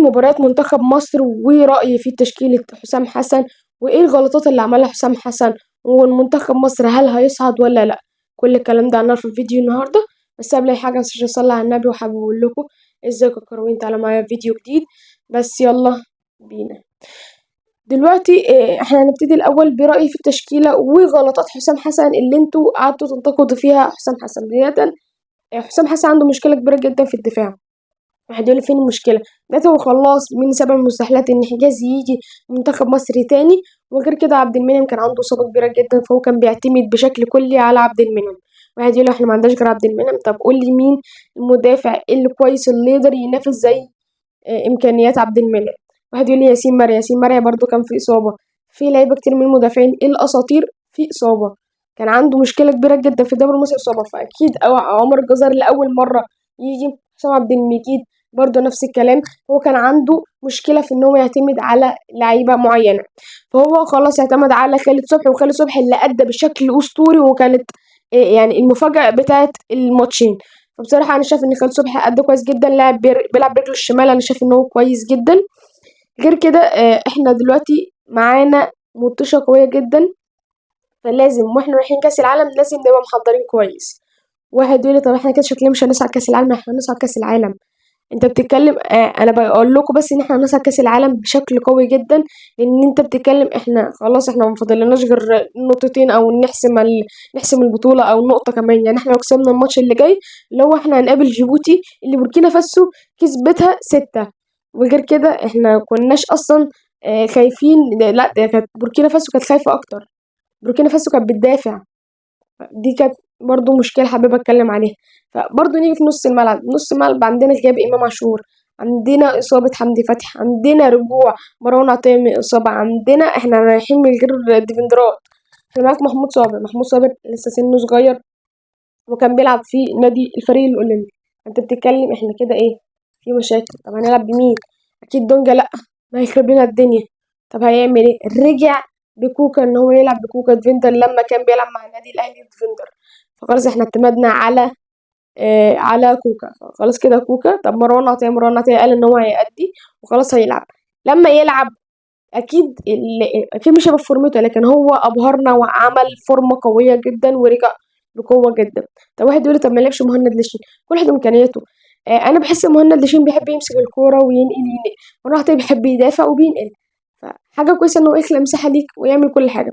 مباريات منتخب مصر ورأيي في تشكيلة حسام حسن، وإيه الغلطات اللي عملها حسام حسن، والمنتخب مصر هل هيصعد ولا لأ. كل الكلام ده هنعرفه في الفيديو النهاردة. بس قبل أي حاجة متنسوش أصلي على النبي، وحابب أقول لكم ازيكم يا كروين، تعالوا معايا في فيديو جديد. بس يلا بينا دلوقتي. احنا هنبتدي الأول برأيي في التشكيلة وغلطات حسام حسن اللي انتوا قعدتوا تنتقدوا فيها حسام حسن. بداية حسام حسن عنده مشكلة كبيرة جدا في الدفاع. واحد يقول لي فين المشكلة؟ ده هو خلاص من سبع المستحيلات ان حجازي يجي منتخب مصر تاني. وغير كده عبد المنعم كان عنده إصابة كبيرة جدا، فهو كان بيعتمد بشكل كلي على عبد المنعم. واحد يقول لي احنا ما عندناش غير عبد المنعم. طب قول لي مين المدافع اللي كويس اللي يقدر ينافس زي امكانيات عبد المنعم؟ واحد يقول لي ياسين مرعي برضو كان في إصابة. في لعيبة كتير من المدافعين الأساطير في إصابة. كان عنده مشكلة كبيرة جدا في الدوري المصري إصابة. فأكيد أو عمر الجزار لأول مرة يجي. حسام عبد المجيد برضه نفس الكلام. هو كان عنده مشكلة في إن هو يعتمد على لعيبة معينة، فهو خلاص اعتمد على خالد صبحي. وخالد صبحي اللي أدى بشكل أسطوري، وكانت يعني المفاجأة بتاعة الماتشين. فبصراحة أنا شايف إن خالد صبحي أدى كويس جدا، بيلعب برجله الشمال. أنا شايف إن هو كويس جدا. غير كده إحنا دلوقتي معانا مطوشة قوية جدا، فلازم واحنا رايحين كأس العالم لازم نبقى محضرين كويس. واحد يقول لي طب احنا كده شكلنا مش هنصعد كأس العالم. احنا هنصعد كأس العالم. انت بتتكلم انا بقول لكم بس ان احنا هنصعد كأس العالم بشكل قوي جدا. لان انت بتتكلم احنا خلاص، احنا ما فاضلناش غير نقطتين او نحسم البطولة او نقطة كمان. يعني احنا لو كسبنا الماتش اللي جاي اللي هو احنا هنقابل جيبوتي اللي بوركينا فاسو كسبتها 6. وغير كده احنا كناش اصلا خايفين. لا ده كانت بوركينا فاسو كانت خايفة اكتر. بوركينا فاسو كانت بتدافع. دي كانت برضو مشكلة حابة أتكلم عليها. فبرضو نيجي في نص الملعب عندنا غياب إمام عاشور، عندنا إصابة حمدي فتحي، عندنا رجوع مروان عطية من إصابة، عندنا إحنا رايحين من غير ديفندرات. إحنا معاك محمود صابر لسه سنه صغير، وكان بيلعب في نادي الفريق الأولمبي. أنت بتتكلم إحنا كده إيه؟ في مشاكل. طب هنلعب بمين؟ أكيد دونجا لأ، ده هيخرب لنا الدنيا. طب هيعمل إيه؟ رجع بكوكا إن هو يلعب بكوكا ديفندر لما كان بيلعب مع النادي الأهلي ديفندر. فخلاص إحنا اعتمدنا على كوكا. خلاص كده كوكا. طب مروان عطية قال إن هو هيأدي وخلاص هيلعب. لما يلعب أكيد مش هيبقى في فورمته، لكن هو أبهرنا وعمل فورمة قوية جدا ورجع بقوة جدا. طب واحد يقول لي طب ما لعبش مهند لاشين؟ كل واحد وإمكانياته. أنا بحس مهند لاشين بيحب يمسك الكورة وينقل. مروان عطية بيحب يدافع وبينقل. فحاجة كويسة إن هو يخلق مساحة ليك ويعمل كل حاجة.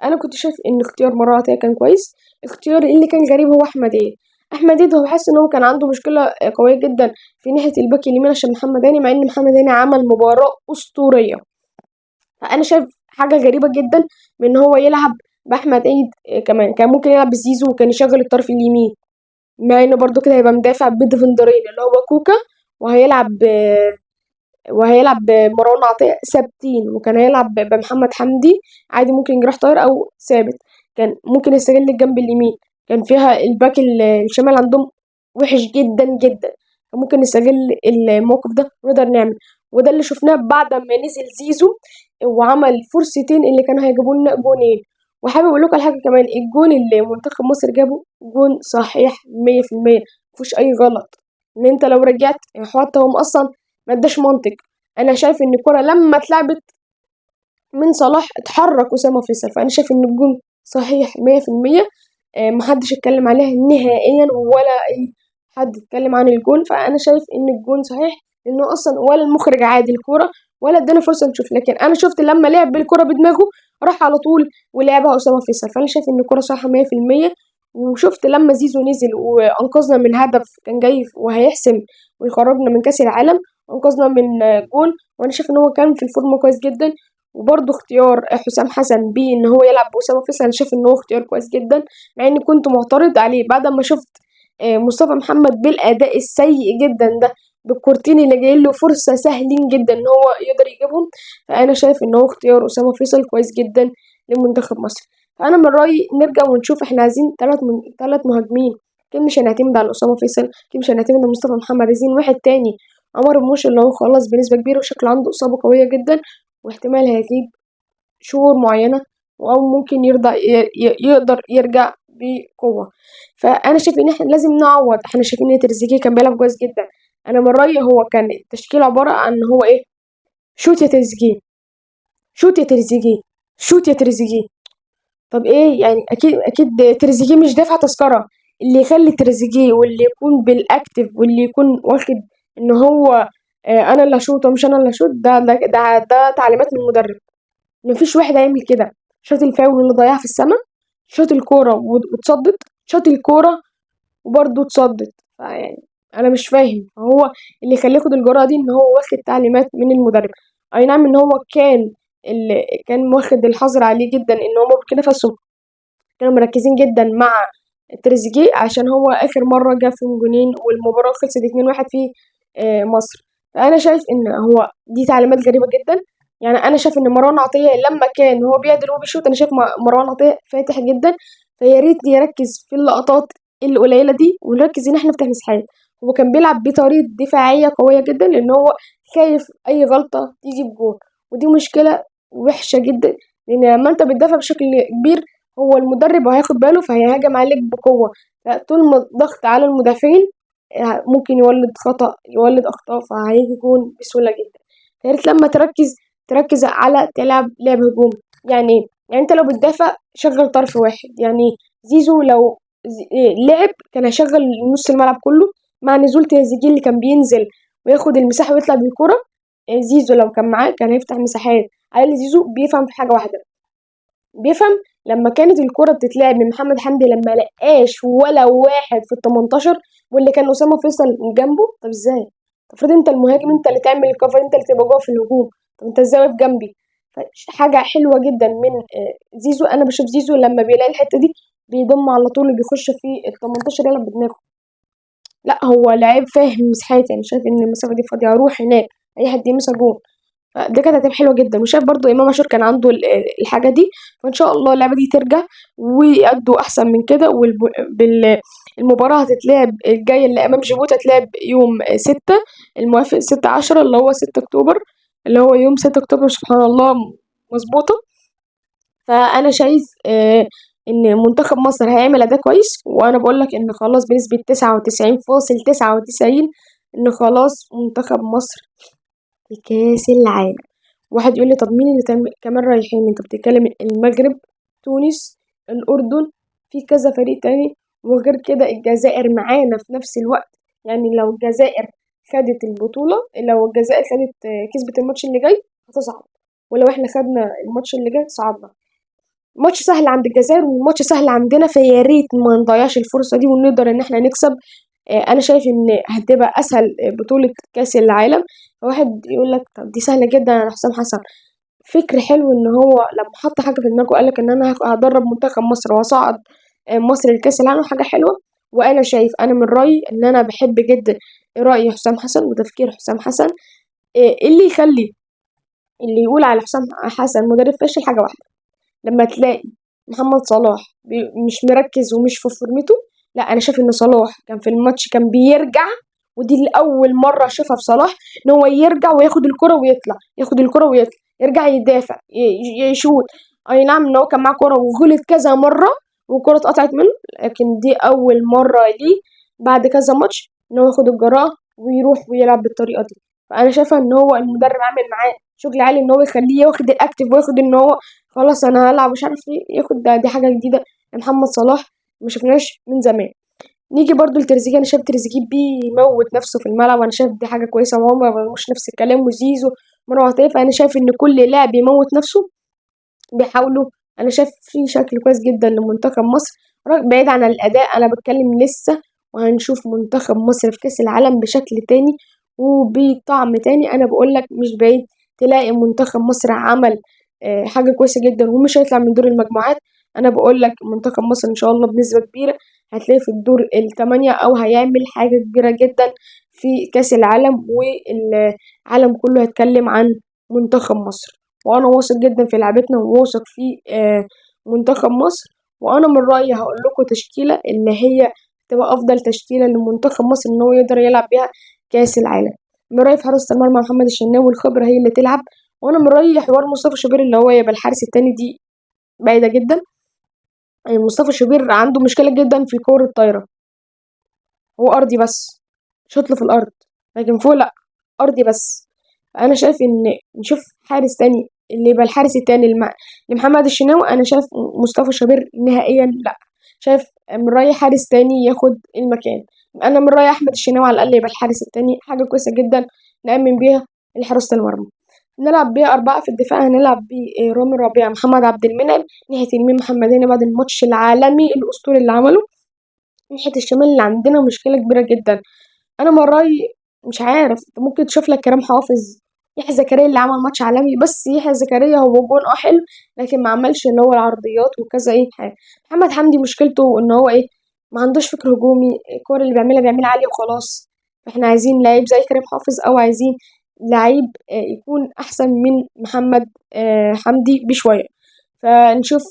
أنا كنت شايف إن اختيار مروان عطية كان كويس. اختيار اللي كان غريب هو أحمد عيد هو حاسس إن هو كان عنده مشكلة قوية جدا في ناحية الباك اليمين عشان محمد هاني، مع إن محمد هاني عمل مباراة أسطورية. فانا شايف حاجه غريبه جدا من ان هو يلعب باحمد عيد. كمان كان ممكن يلعب بزيزو وكان يشغل الطرف اليمين، مع انه برضو كده هيبقى مدافع بديفندرين اللي هو كوكا. وهيلعب بمروان عطية ثابتين، وكان هيلعب بمحمد حمدي عادي. ممكن جراح طاير او ثابت. كان ممكن يستغل الجنب اليمين. كان فيها الباك الشمال عندهم وحش جدا جدا. كان ممكن نستغل الموقف ده ونقدر نعمل. وده اللي شفناه بعد ما نزل زيزو وعمل فرصتين اللي كانوا هيجيبوا لنا جونين. وحابب اقول لكم على حاجه كمان. الجون اللي منتخب مصر جابه جون صحيح 100%، مفيهوش اي غلط. ان انت لو رجعت حتى هم اصلا ما اداش منطق. انا شايف ان الكره لما اتلعبت من صلاح اتحرك أسامة فيصل. فأنا شايف إن الجون صحيح 100%. محدش اتكلم عليها نهائيا ولا أي حد اتكلم عن الجون. فأنا شايف إن الجون صحيح، لأنه أصلا ولا المخرج عادي الكورة ولا ادانا فرصة نشوف. لكن أنا شفت لما لعب بالكرة بدماغه راح على طول ولعبها أسامة فيصل. فأنا شايف إن الكرة صح 100%. وشفت لما زيزو نزل وأنقذنا من هدف كان جاي وهيحسم ويخرجنا من كأس العالم، وأنقذنا من جون. وأنا شايف إن هو كان في الفورمة كويس جدا. وبرضه اختيار حسام حسن بيه ان هو يلعب بأسامة فيصل انا شايف ان هو اختيار كويس جدا، مع اني كنت معترض عليه بعد ما شفت مصطفى محمد بالاداء السيء جدا ده بالكورتين اللي جاي له فرصه سهلين جدا ان هو يقدر يجيبهم. فانا شايف ان هو اختيار أسامة فيصل كويس جدا لمنتخب مصر. فانا من رايي نرجع ونشوف احنا عايزين ثلاث مهاجمين. اكيد مش هنعتمد على أسامة فيصل، اكيد مش هنعتمد على مصطفى محمد. عايزين واحد تاني. عمر مرموش اللي هو خلاص بنسبه كبيره وشكله عنده اصابه قويه جدا، واحتمال هيغيب شهور معينة، أو ممكن يقدر يرجع بقوة. فأنا شايف إن إحنا لازم نعوض. إحنا شايفين إن تريزيجيه كان بيلعب كويس جدا، انا من رايي هو كان التشكيل عباره عن ان هو ايه، شوت يا تريزيجيه، شوت يا تريزيجيه، شوت يا تريزيجيه. طب ايه يعني، اكيد تريزيجيه مش دافع تذكره. اللي يخلي تريزيجيه واللي يكون بالاكتف واللي يكون واخد ان هو انا اللي هشوط ومش انا اللي هشوط، ده تعليمات من المدرب. مفيش واحد هيعمل كده. شاط الفاول اللي ضيعها في السما، شاط الكوره واتصدت، شاط الكوره وبرضه اتصدت. فيعني انا مش فاهم هو اللي يخليه ياخد الجرأة دي، ان هو واخد تعليمات من المدرب. اي نعم ان هو اللي كان واخد الحظر عليه جدا ان هما بوركينا فاسو كانوا مركزين جدا مع تريزيجيه عشان هو اخر مره جاب فيهم جونين والمباراه خلصت 2-1 في مصر. فانا شايف ان هو دي تعليمات غريبه جدا. يعني انا شايف ان مروان عطيه لما كان هو بيقدر وهو بيشوط، انا شايف مروان عطيه فاتح جدا. فيا ريت يركز في اللقطات القليله دي ونركز ان احنا نفتح مساحات. هو كان بيلعب بطريقه دفاعيه قويه جدا لان هو خايف اي غلطه تيجي بجون، ودي مشكله وحشه جدا. لان لما انت بتدافع بشكل كبير هو المدرب هياخد باله فهيهاجم عليك بقوة. طول ما الضغط على المدافعين ممكن يولد خطأ، يولد أخطاء، فهيجي جون بسهولة جدا. فياريت لما تركز على تلعب لعب هجومي. يعني انت لو بتدافع شغل طرف واحد. يعني زيزو لو لعب كان هيشغل نص الملعب كله مع نزول تريزيجيه اللي كان بينزل وياخد المساحة ويطلع بالكرة. زيزو لو كان معاه كان هيفتح مساحات. علي زيزو بيفهم في حاجة واحدة، بيفهم لما كانت الكرة بتتلعب من محمد حمدي لما لقاش ولا واحد في ال18 واللي كان أسامة فيصل جنبه. طب ازاي؟ المفروض انت المهاجم، انت اللي تعمل الكفر، انت اللي تبقى جوه في الهجوم. طب انت ازاي واقف جنبي؟ حاجة حلوة جدا من زيزو. انا بشوف زيزو لما بيلاقي الحتة دي بيضم على طول وبيخش في ال18 يلعب بدماغه. لا هو لعيب فاهم مساحات، يعني شايف ان المسافة دي فاضية اروح هناك اي حد يمسك جون. دي كانت هتبقى حلوه جدا. وشايف برضو امام عاشور كان عنده الحاجه دي. فان شاء الله اللعبه دي ترجع ويأدوا احسن من كده. والمباراه هتتلعب الجايه اللي امام جيبوتي هتتلعب يوم 6 الموافق 16 اللي هو 6 اكتوبر، اللي هو يوم 6 اكتوبر سبحان الله مظبوطه. فانا شايف ان منتخب مصر هيعمل اداء كويس. وانا بقول لك ان خلاص بنسبه 99.99 ان خلاص منتخب مصر في كاس العالم. واحد يقول لي طب مين اللي كمان رايحين؟ انت بتتكلم المغرب، تونس، الأردن، في كذا فريق تاني. وغير كده الجزائر معانا في نفس الوقت. يعني لو الجزائر خدت البطولة، لو الجزائر خدت كسبت الماتش اللي جاي هتصعد، ولو احنا خدنا الماتش اللي جاي صعدنا. ماتش سهل عند الجزائر وماتش سهل عندنا، فيا ريت ما نضيعش الفرصة دي ونقدر ان احنا نكسب. انا شايف ان هتبقى اسهل بطولة كاس العالم. واحد يقول لك طب دي سهلة جدا يا حسام حسن. فكر حلو ان هو لما حط حاجة في دماغه وقال لك ان انا هدرب منتخب مصر واصعد مصر لكاس العالم، حاجة حلوة. وانا شايف انا من رأيي ان انا بحب جدا رأي حسام حسن وتفكير حسام حسن. اللي يخلي اللي يقول على حسام حسن مدرب فاشل حاجة واحدة، لما تلاقي محمد صلاح مش مركز ومش في فورمته. لا انا شايف ان صلاح كان في الماتش كان بيرجع، ودي الاول مره اشوفها في صلاح ان هو يرجع وياخد الكره ويطلع، ياخد الكره ويطلع، يرجع يدافع يشوط. اي نعم ان هو كان معاه كره وغلط كذا مره والكره اتقطعت منه، لكن دي اول مره ليه بعد كذا ماتش ان هو ياخد الجرأة ويروح ويلعب بالطريقه دي. فانا شايفه ان هو المدرب عامل معاه شغل عالي ان هو يخليه ياخد الاكتف وياخد ان هو خلاص انا هلعب مش عارف ايه، ياخد دي حاجه جديده لمحمد صلاح ما شفناش من زمان. نيجي برضو لتريزيجيه. انا شايف تريزيجيه بيموت نفسه في الملعب وانا شايف دي حاجه كويسه، وهم مش نفس الكلام وزيزو مروه عطيه. فانا شايف ان كل لاعب يموت نفسه بيحاولوا. انا شايف في شكل كويس جدا لمنتخب مصر. بعيد عن الاداء انا بتكلم لسه، وهنشوف منتخب مصر في كاس العالم بشكل تاني وبطعم تاني. انا بقول لك مش بعيد تلاقي منتخب مصر عمل حاجه كويسه جدا ومش هيطلع من دور المجموعات. انا بقول لك منتخب مصر ان شاء الله بنسبه كبيره هتلاقي في الدور الثمانية او هيعمل حاجه كبيره جدا في كاس العالم، والعالم كله هيتكلم عن منتخب مصر. وانا واثق جدا في لعبتنا وواثق في منتخب مصر. وانا من رايي هقول لكم تشكيله اللي هي تبقى افضل تشكيله لمنتخب مصر ان هو يقدر يلعب بيها كاس العالم. من رايي في حراسه المرمى محمد الشناوي، الخبره هي اللي تلعب. وانا من رايي حوار مصطفى شوبير اللي هو يبقى الحارس التاني دي بعيده جدا. يعني مصطفى شوبير عنده مشكله جدا في كوره الطايره، هو ارضي بس شوط له في الارض. لكن فوق لأ، أرضي بس. فأنا شايف إن نشوف حارس تاني اللي يبقى الحارس التاني لمحمد الشناوي. أنا شايف مصطفى شوبير نهائيًا لأ، شايف من رأيي حارس تاني ياخد المكان. أنا من رأيي أحمد الشناوي على الأقل يبقى الحارس التاني، حاجة كويسة جدًا نأمن بيها لحراسة المرمى. نلعب بيه 4 في الدفاع، هنلعب بيه رامي ربيعة، محمد عبد المنعم، ناحية اليمين محمد هاني بعد الماتش العالمي الأسطوري اللي عمله، ناحية الشمال اللي عندنا مشكلة كبيرة جدًا. أنا من رأيي مش عارف، أنت ممكن تشوف لك كريم حافظ، يحيى زكريا اللي عمل ماتش عالمي، بس يحيى زكريا هو جون حلو لكن ما عملش اللي هو العرضيات وكذا حاجة. محمد حمدي مشكلته إن هو ما عندوش فكر هجومي، الكورة اللي بيعملها عالية وخلاص. فاحنا عايزين لعيب زي كريم حافظ أو عايزين لعيب يكون أحسن من محمد حمدي بشوية. فنشوف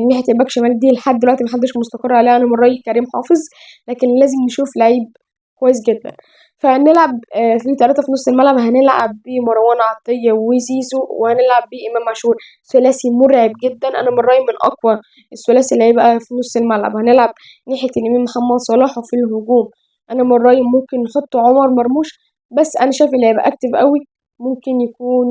ناحية الباك شمال دي لحد دلوقتي محدش مستقر عليها. أنا من رأيي كريم حافظ، لكن لازم نشوف لعيب كويس جدا. فهنلعب في 3 في نص الملعب، هنلعب بمروان عطية وزيزو، وهنلعب بإمام عاشور. ثلاثي مرعب جدا، أنا من رأيي من أقوى الثلاثي اللي هيبقى في نص الملعب. هنلعب ناحية اليمين محمد صلاح، وفي الهجوم أنا من رأيي ممكن نحط عمر مرموش، بس أنا شايف اللي هيبقى أكتف قوي ممكن يكون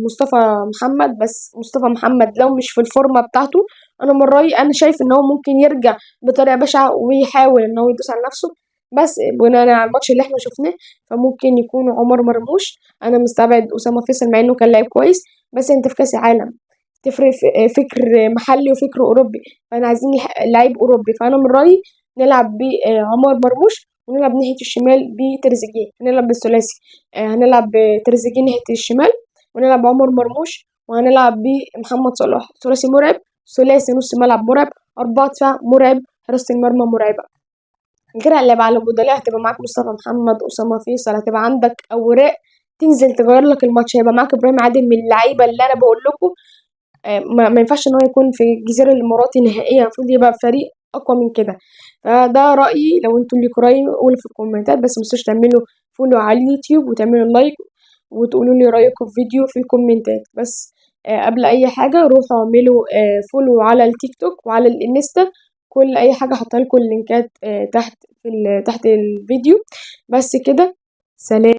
مصطفى محمد. بس مصطفى محمد لو مش في الفورمة بتاعته، أنا من رأيي أنا شايف إن هو ممكن يرجع بطريقة بشعة ويحاول إن هو يدوس على نفسه، بس بناء على الماتش اللي احنا شفناه فممكن يكون عمر مرموش. أنا مستبعد أسامة فيصل مع إنه كان لاعب كويس، بس أنت في كأس عالم تفرق في فكر محلي وفكر أوروبي، فأنا عايزين لعيب أوروبي. فأنا من رأيي نلعب بعمر مرموش، ونلعب ناحية الشمال بتريزيجيه، نلعب بالثلاثي. هنلعب بتريزيجيه ناحية الشمال، ونلعب بعمر مرموش، وهنلعب بمحمد صلاح. ثلاثي مرعب، ثلاثي نص ملعب مرعب، 4 دفاع مرعب، حراسة المرمى مرعبة. غير اللي على البدلاء هتبقى معاك مصطفى محمد، أسامة فيصل، هتبقى عندك أوراق تنزل تغير لك الماتش. هيبقى معاك إبراهيم عادل من اللعيبة اللي أنا بقول لكم ما ينفعش إن هو يكون في الجزيرة الإماراتي نهائيا، المفروض يبقى فريق أقوى من كده. فده رأيي، لو انتوا اللي رأي قولوا في الكومنتات، بس متنسوش تعملوا فولو على اليوتيوب وتعملوا لايك وتقولوا لي رأيكم في فيديو في الكومنتات. بس قبل أي حاجة روحوا اعملوا فولو على التيك توك وعلى الانستا، كل أي حاجة هحطها لكم اللينكات تحت تحت الفيديو. بس كده، سلام.